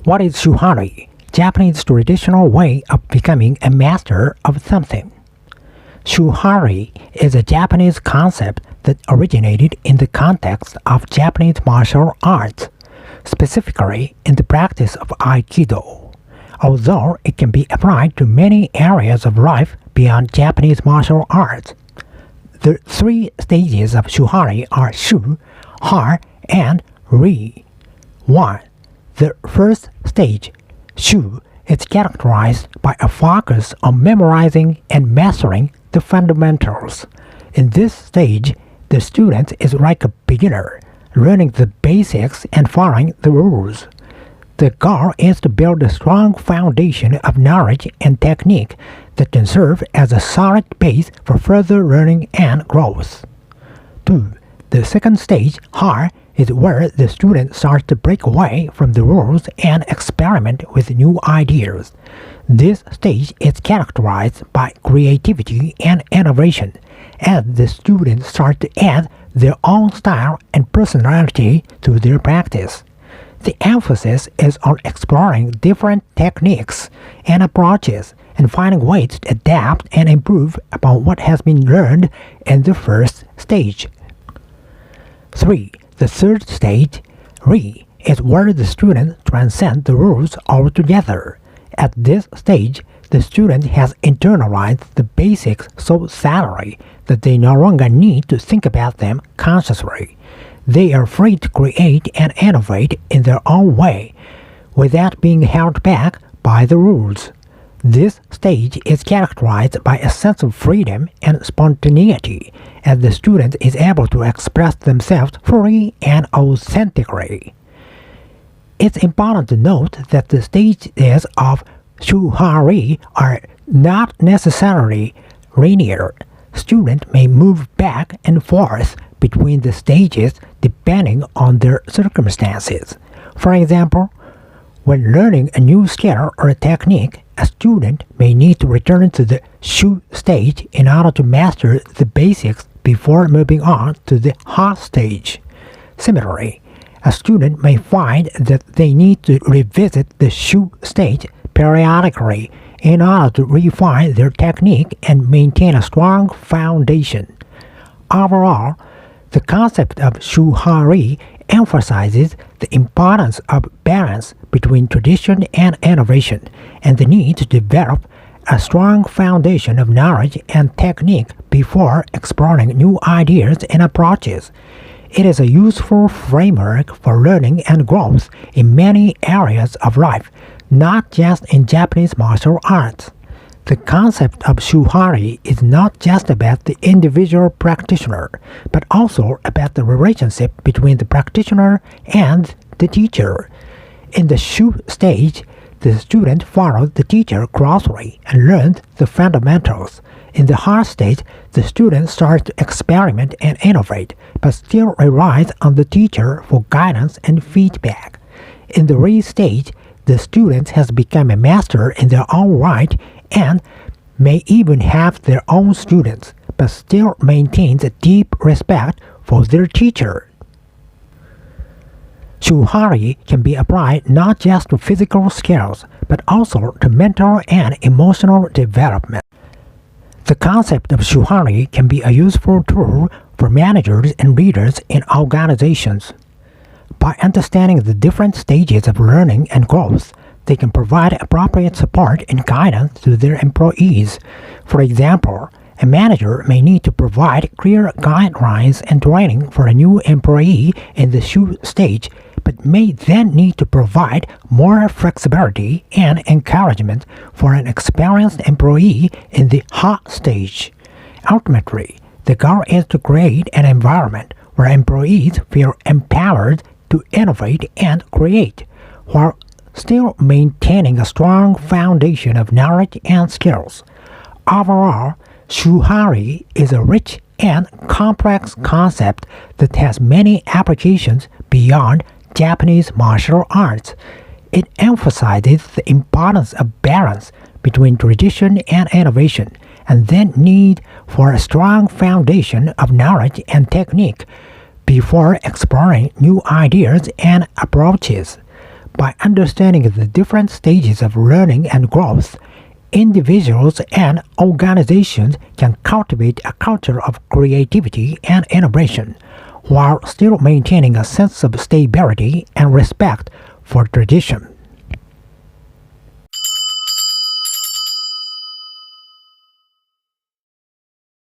What is Shu Ha Ri, Japanese traditional way of becoming a master of something? Shu Ha Ri is a Japanese concept that originated in the context of Japanese martial arts, specifically in the practice of Aikido. Although it can be applied to many areas of life beyond Japanese martial arts. The three stages of Shu Ha Ri are Shu, Ha, and Ri. 1. The first stage, Shu, is characterized by a focus on memorizing and mastering the fundamentals. In this stage, the student is like a beginner, learning the basics and following the rules. The goal is to build a strong foundation of knowledge and technique that can serve as a solid base for further learning and growth. 2. The second stage, Ha, is where the student starts to break away from the rules and experiment with new ideas. This stage is characterized by creativity and innovation, as the students start to add their own style and personality to their practice. The emphasis is on exploring different techniques and approaches and finding ways to adapt and improve upon what has been learned in the first stage. 3. The third stage, Ri, is where the student transcends the rules altogether. At this stage, the student has internalized the basics so thoroughly that they no longer need to think about them consciously. They are free to create and innovate in their own way, without being held back by the rules. This stage is characterized by a sense of freedom and spontaneity, as the student is able to express themselves fully and authentically. It's important to note that the stages of Shu Ha Ri are not necessarily linear. Students may move back and forth between the stages depending on their circumstances. For example, when learning a new skill or a technique, a student may need to return to the Shu stage in order to master the basics before moving on to the Ha stage. Similarly, a student may find that they need to revisit the Shu stage periodically in order to refine their technique and maintain a strong foundation. Overall, the concept of Shu Ha Ri emphasizes the importance of balance between tradition and innovation, and the need to develop a strong foundation of knowledge and technique before exploring new ideas and approaches. It is a useful framework for learning and growth in many areas of life, not just in Japanese martial arts. The concept of Shu Ha Ri is not just about the individual practitioner, but also about the relationship between the practitioner and the teacher. In the Shu stage, the student followed the teacher closely and learned the fundamentals. In the Ha stage, the student starts to experiment and innovate, but still relies on the teacher for guidance and feedback. In the Ri stage, the student has become a master in their own right and may even have their own students, but still maintains a deep respect for their teacher. Shu Ha Ri can be applied not just to physical skills, but also to mental and emotional development. The concept of Shu Ha Ri can be a useful tool for managers and leaders in organizations. By understanding the different stages of learning and growth, they can provide appropriate support and guidance to their employees. For example, a manager may need to provide clear guidelines and training for a new employee in the Shu stage, but may then need to provide more flexibility and encouragement for an experienced employee in the Ha stage. Ultimately, the goal is to create an environment where employees feel empowered to innovate and create, while still maintaining a strong foundation of knowledge and skills. Overall, Shu Ha Ri is a rich and complex concept that has many applications beyond Japanese martial arts. It emphasizes the importance of balance between tradition and innovation, and the need for a strong foundation of knowledge and technique before exploring new ideas and approaches. By understanding the different stages of learning and growth, individuals and organizations can cultivate a culture of creativity and innovation, while still maintaining a sense of stability and respect for tradition.